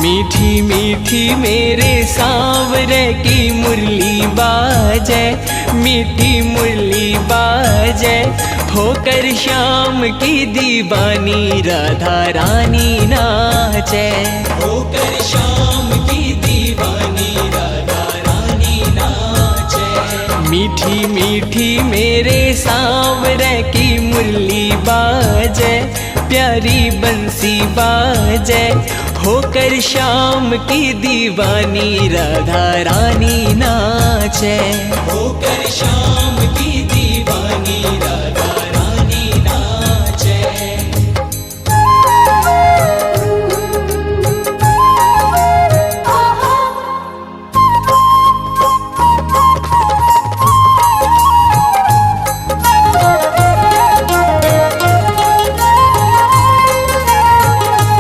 मीठी मीठी मेरे सांवरे की मुरली बाजे, मीठी मुरली बाजे, होकर श्याम की दीवानी राधा रानी नाचे, होकर श्याम की दीवानी राधा रानी नाचे। मीठी मीठी मेरे सांवरे की मुरली बाजे, प्यारी बंसी बाजे, होकर श्याम की दीवानी राधा रानी नाचे, होकर श्याम की दीवानी